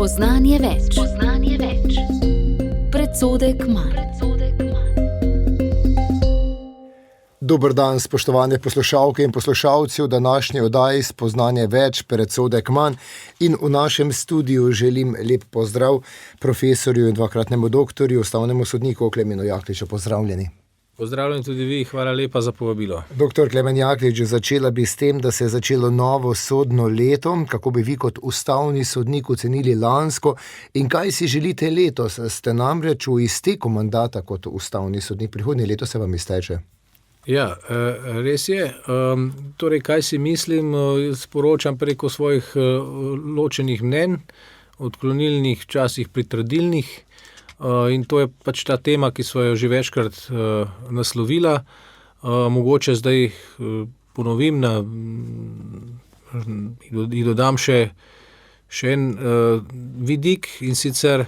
Spoznanje več. Predsodek manj. Dober dan, spoštovane poslušalke in poslušalci, v današnji oddaji Spoznanje več, predsodek manj, in v našem studiu želim lep pozdrav profesorju in dvakratnemu doktorju, ustavnemu sodniku Klemenu Jakliču. Pozdravljeni. Pozdravljeni tudi vi, hvala lepa za povabilo. Doktor Klemen Jaklič, začela bi s tem, da se je začelo novo sodno leto. Kako bi vi kot ustavni sodnik ocenili lansko in kaj si želite letos? Ste namreč v izteku mandata kot ustavni sodnik, prihodnje leto se vam izteče. Ja, res je. Torej, kaj si mislim, sporočam preko svojih ločenih mnenj, odklonilnih, včasih pritrdilnih, in to je pač ta tema, ki sva jo že večkrat naslovila. Mogoče zdaj ponovim in dodam še en vidik, in sicer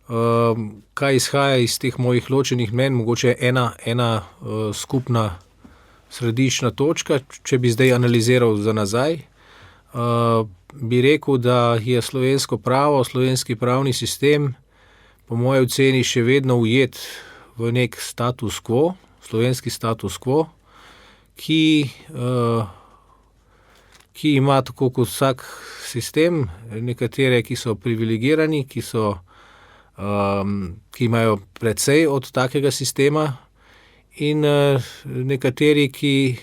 kaj izhaja iz teh mojih ločenih mnenj, mogoče ena skupna središčna točka. Če bi zdaj analiziral za nazaj, bi rekel, da je slovensko pravo, slovenski pravni sistem po moji oceni še vedno ujet v nek status quo, slovenski status quo, ki ima tako kot vsak sistem nekatere, ki so privilegirani, ki imajo precej od takega sistema, in nekateri, ki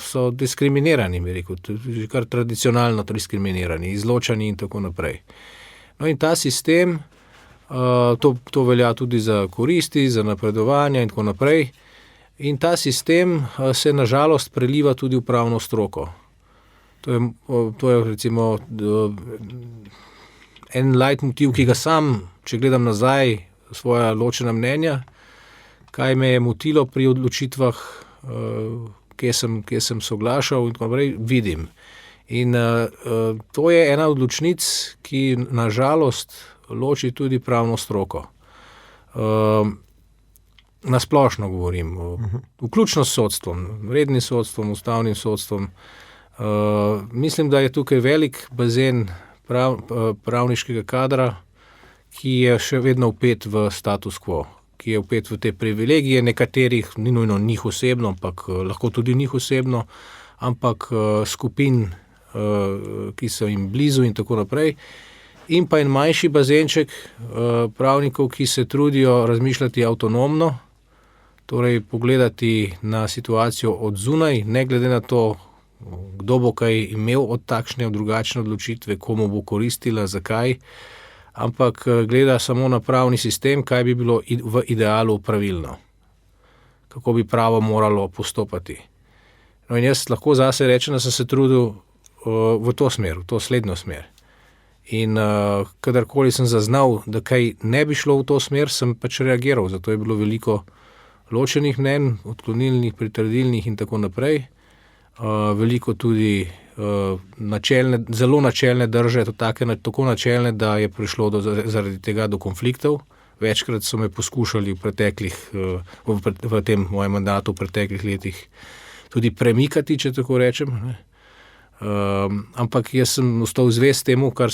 so diskriminirani, bi rekel, kar tradicionalno diskriminirani, izločani in tako naprej. No, in ta sistem, to velja tudi za koristi, za napredovanja in tako naprej, in ta sistem se na žalost preliva tudi v pravno stroko. To je recimo en leitmotiv, ki ga sam, če gledam nazaj, svoja ločena mnenja, kaj me je motilo pri odločitvah, kje sem soglašal in tako naprej, vidim. In to je ena od ločnic, ki na žalost loči tudi pravno stroko. Nasplošno govorim, vključno s sodstvom, rednim sodstvom, ustavnim sodstvom. Mislim, da je tukaj velik bazen pravniškega kadra, ki je še vedno vpet v status quo, ki je vpet v te privilegije nekaterih, ni nujno njih osebno, ampak lahko tudi njih osebno, ampak skupin, ki so jim blizu in tako naprej. In pa en manjši bazenček pravnikov, ki se trudijo razmišljati avtonomno, torej pogledati na situacijo od zunaj, ne glede na to, kdo bo kaj imel od takšne od drugačne odločitve, komu bo koristila, zakaj, ampak gleda samo na pravni sistem, kaj bi bilo v idealu pravilno, kako bi pravo moralo postopati. No, in jaz lahko zase rečem, da sem se trudil v to smer, v to slednjo smer. In kadarkoli sem zaznal, da kaj ne bi šlo v to smer, sem pač reagiral. Zato je bilo veliko ločenih mnenj, odklonilnih, pritrdilnih in tako naprej. Veliko tudi zelo načelne drže, tako načelne, da je prišlo zaradi tega do konfliktov. Večkrat so me poskušali v tem mojem mandatu v preteklih letih tudi premikati, če tako rečem, ne. Ampak jaz sem ostal zvest temu, kar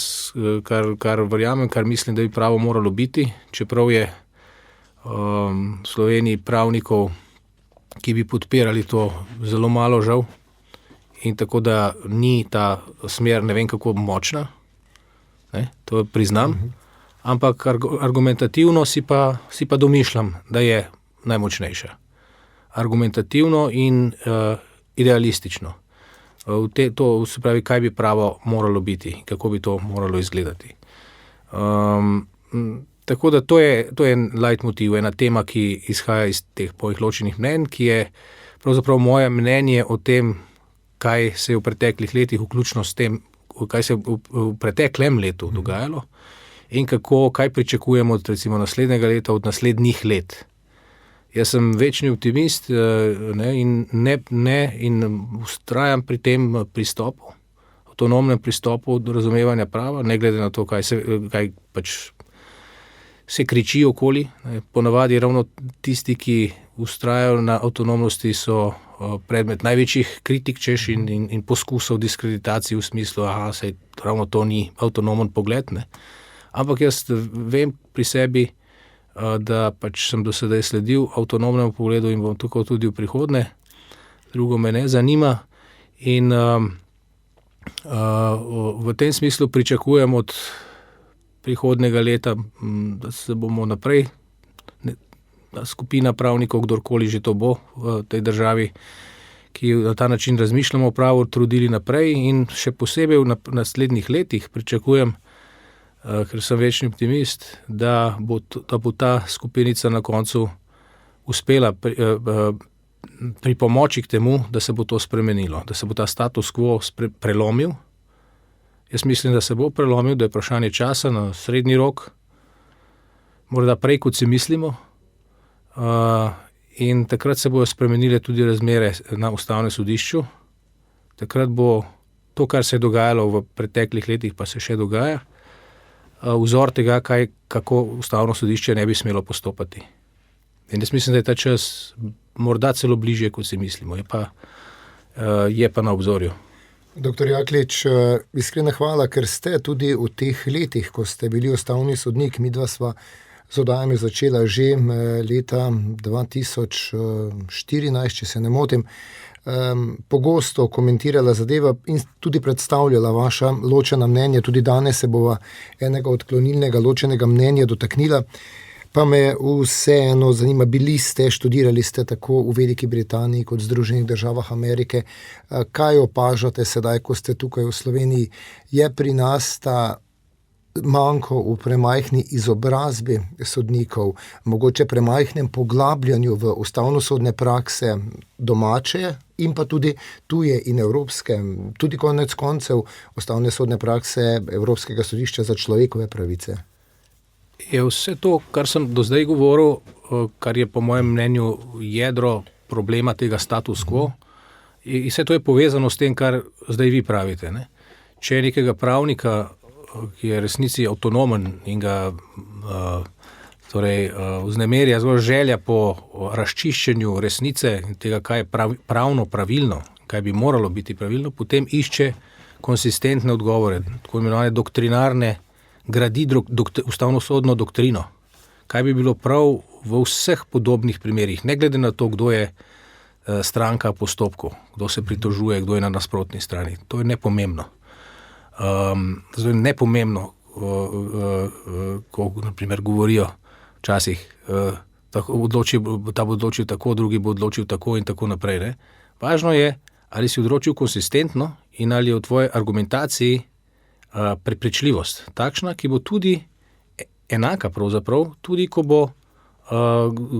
verjamem, kar mislim, da bi pravo moralo biti, čeprav je v Sloveniji pravnikov, ki bi podpirali to, zelo malo, žal, in tako da ni ta smer ne vem kako močna, ne, to priznam, ampak argumentativno si pa domišljam, da je najmočnejša. Argumentativno in idealistično. To se pravi, kaj bi pravo moralo biti, kako bi to moralo izgledati. Tako da to je en leitmotiv, ena tema, ki izhaja iz teh mojih ločenih mnenj, ki je pravzaprav moje mnenje o tem, kaj se je v preteklih letih, vključno s tem, kaj se je v preteklem letu dogajalo in kaj pričakujemo od recimo naslednjega leta, od naslednjih let. Jaz sem večni optimist, in vztrajam pri tem pristopu, avtonomnem pristopu do razumevanja prava, ne glede na to, kaj pač se kriči okoli. Ponavadi ravno tisti, ki vztrajajo na avtonomnosti, so predmet največjih kritik, češ in poskusov diskreditacij v smislu, saj ravno to ni avtonomen pogled, ne. Ampak jaz vem pri sebi, da pač sem do sedaj sledil avtonomnemu pogledu in bom tako tudi v prihodnje. Drugo me ne zanima in v tem smislu pričakujem od prihodnega leta, da se bomo naprej, skupina pravnikov, kdorkoli že to bo v tej državi, ki na ta način razmišljamo pravo, trudili naprej in še posebej v naslednjih letih pričakujem, ker sem večni optimist, da bo ta skupinica na koncu uspela pri pomoči k temu, da se bo to spremenilo, da se bo ta status quo prelomil. Jaz mislim, da se bo prelomil, da je vprašanje časa na srednji rok, morda prej, kot si mislimo, in takrat se bodo spremenile tudi razmere na Ustavnem sodišču. Takrat bo to, kar se je dogajalo v preteklih letih, pa se še dogaja, vzor tega, kako Ustavno sodišče ne bi smelo postopati. In jaz mislim, da je ta čas morda celo bližje, kot si mislimo, je pa na obzorju. Doktor Jaklič, iskrena hvala, ker ste tudi v teh letih, ko ste bili ustavni sodnik, midva sva z oddajami začela že leta 2014, če se ne motim, pogosto komentirala zadeva in tudi predstavljala vaša ločena mnenja. Tudi danes se bova enega odklonilnega ločenega mnenja dotaknila. Pa me vseeno zanima, študirali ste tako v Veliki Britaniji kot v Združenih državah Amerike. Kaj opažate sedaj, ko ste tukaj v Sloveniji? Je pri nas ta manjko v premajhni izobrazbi sodnikov, mogoče premajhnem poglabljanju v ustavnosodne prakse domače in pa tudi tuje in evropske, tudi konec koncev ustavne sodne prakse Evropskega sodišča za človekove pravice? Je vse to, kar sem do zdaj govoril, kar je po mojem mnenju jedro problema tega status quo, in vse to je povezano s tem, kar zdaj vi pravite. Ne? Če je nekega pravnika, ki je resnici avtonomen in ga vznemirja zgolj želja po razčiščenju resnice in tega, kaj je pravno pravilno, kaj bi moralo biti pravilno, potem išče konsistentne odgovore, tako imenovane doktrinarne, gradi ustavnosodno doktrino. Kaj bi bilo prav v vseh podobnih primerih, ne glede na to, kdo je stranka postopkov, kdo se pritožuje, kdo je na nasprotni strani. To je nepomembno. Zdaj je nepomembno, ko naprimer govorijo včasih, ta bo odločil tako, drugi bo odločil tako in tako naprej. Ne? Važno je, ali si odločil konsistentno in ali je v tvoji argumentaciji prepričljivost takšna, ki bo tudi enaka pravzaprav, tudi ko bo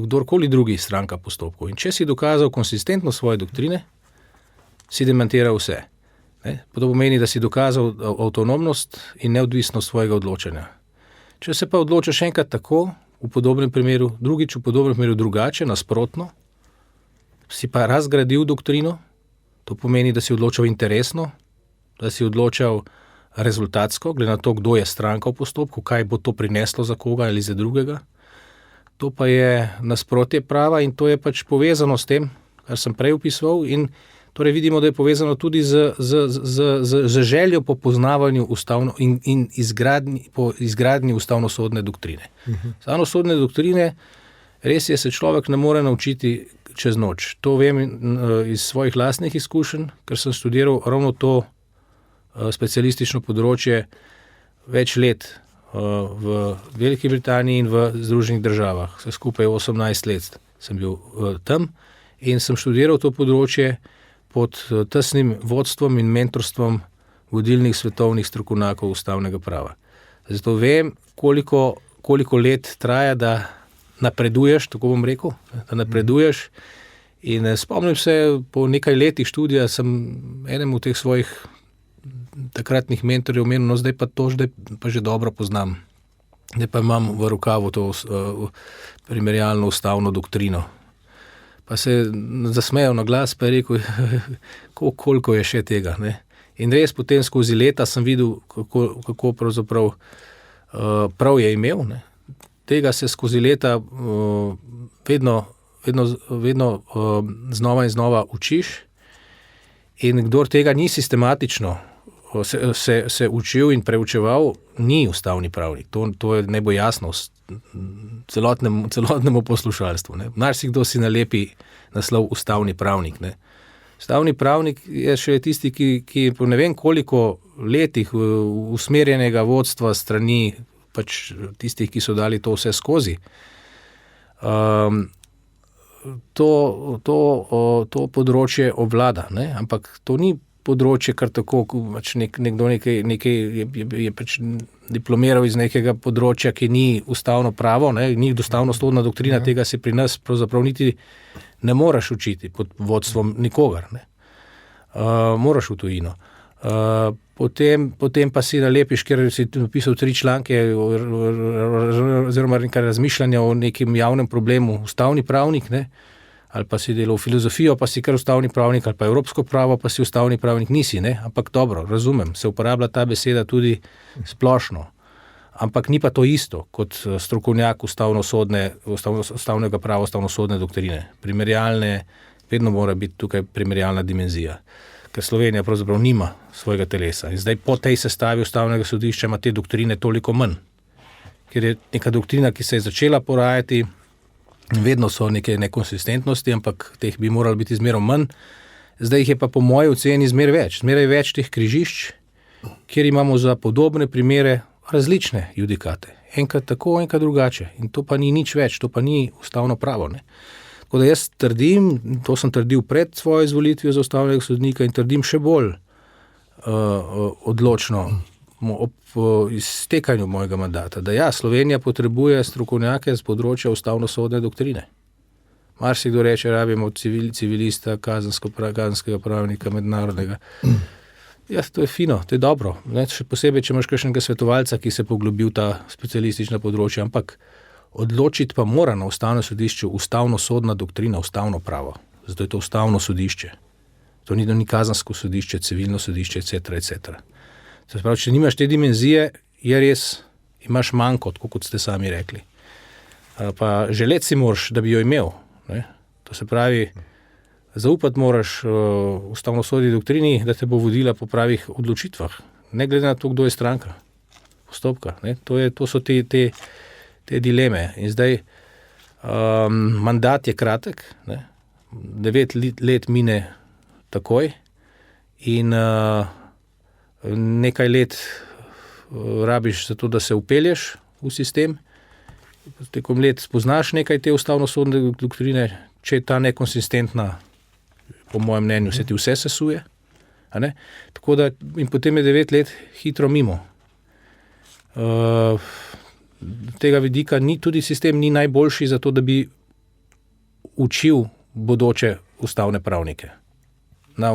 kdorkoli drugi stranka postopkov. In če si dokazal konsistentno svoje doktrine, si demantiral vse. To pomeni, da si dokazal avtonomnost in neodvisnost svojega odločanja. Če se pa odločaš enkrat tako, v podobnem primeru, drugič v podobnem primeru drugače, nasprotno, si pa razgradil doktrino, to pomeni, da si odločal interesno, da si odločal rezultatsko, glede na to, kdo je stranka v postopku, kaj bo to prineslo za koga ali za drugega. To pa je nasprotje prava in to je pač povezano s tem, kar sem prej opisoval, in torej vidimo, da je povezano tudi z željo po poznavanju in izgradnji ustavnosodne doktrine. Ustavnosodne doktrine, res je, se človek ne more naučiti čez noč. To vem iz svojih lastnih izkušenj, ker sem študiral ravno to specialistično področje več let v Veliki Britaniji in v Združenih državah. Vse skupaj 18 let sem bil tam in sem študiral to področje pod tesnim vodstvom in mentorstvom vodilnih svetovnih strokovnjakov ustavnega prava. Zato vem, koliko let traja, da napreduješ, tako bom rekel, da napreduješ. In spomnim se, po nekaj letih študija sem enemu teh svojih takratnih mentorjev omenil, no zdaj pa že dobro poznam. Zdaj pa imam v rokavu to primerjalno ustavno doktrino. Pa se zasmejal na glas, pa je rekel, koliko je še tega. Ne? In res potem skozi leta sem videl, kako pravzaprav prav je imel. Ne? Tega se skozi leta vedno znova in znova učiš. In kdor tega ni sistematično se učil in preučeval, ni ustavni pravnik. To je naj bo jasno celotnemu poslušalstvu. Marsikdo si nalepi naslov ustavni pravnik. Ne. Ustavni pravnik je še tisti, ki po ne vem koliko letih usmerjenega vodstva strani pač tistih, ki so dali to vse skozi. To področje obvlada, ne? Ampak to ni področje kar tako, pač nekdo nekaj je pač diplomiral iz nekega področja, ki ni ustavno pravo, ne? Ni ustavno-sodna doktrina, tega se pri nas pravzaprav niti ne moraš učiti pod vodstvom nikogar. Ne? Moraš v tujino. Potem pa si nalepiš, ker si napisal 3 članke oziroma nekaj razmišljanja o nekem javnem problemu, ustavni pravnik, ne? Ali pa si delal filozofijo, pa si kar ustavni pravnik, ali pa evropsko pravo, pa si ustavni pravnik, nisi, ne? Ampak dobro, razumem, se uporablja ta beseda tudi splošno. Ampak ni pa to isto kot strokovnjak ustavnega prava, ustavno-sodne doktrine. Primerjalne, vedno mora biti tukaj primerjalna dimenzija. Ker Slovenija pravzaprav nima svojega telesa. In zdaj po tej sestavi ustavnega sodišča ima te doktrine toliko manj. Ker je neka doktrina, ki se je začela porajati, vedno so neke nekonsistentnosti, ampak teh bi moralo biti zmeraj manj. Zdaj jih je pa po moji oceni zmeraj več teh križišč, kjer imamo za podobne primere različne judikate. Enkrat tako, enkrat drugače. In to pa ni nič več, to pa ni ustavno pravo, ne. Tako da jaz trdim, to sem trdil pred svojo izvolitvijo za ustavnega sodnika in trdim še bolj odločno ob iztekanju mojega mandata, da ja, Slovenija potrebuje strokovnjake z področja ustavno-sodne doktrine. Marsikdo reče, rabimo civilista, kazenskega pravnika, mednarodnega. Ja, to je fino, to je dobro. Ne? Še posebej, če imaš kakšnega svetovalca, ki se poglobi v ta specialistična področja, ampak odločiti pa mora na ustavnem sodišču ustavno-sodna doktrina, ustavno pravo. Zato je to ustavno sodišče. To ni kazensko sodišče, civilno sodišče, etc. Se pravi, če nimaš te dimenzije, je res, imaš manko, tako kot ste sami rekli. Pa želeti si moraš, da bi jo imel. Ne? To se pravi, zaupati moraš ustavno-sodni doktrini, da te bo vodila po pravih odločitvah. Ne glede na to, kdo je stranka postopka. Ne? To so te dileme. In zdaj mandat je kratek, ne? 9 let mine takoj in nekaj let rabiš za to, da se upelješ v sistem. Tekom let spoznaš nekaj te ustavno-sodne doktrine, če je ta nekonsistentna, po mojem mnenju, se ti vse sesuje. A ne? Tako da, in potem je 9 let hitro mimo. Tega vidika tudi sistem ni najboljši za to, da bi učil bodoče ustavne pravnike na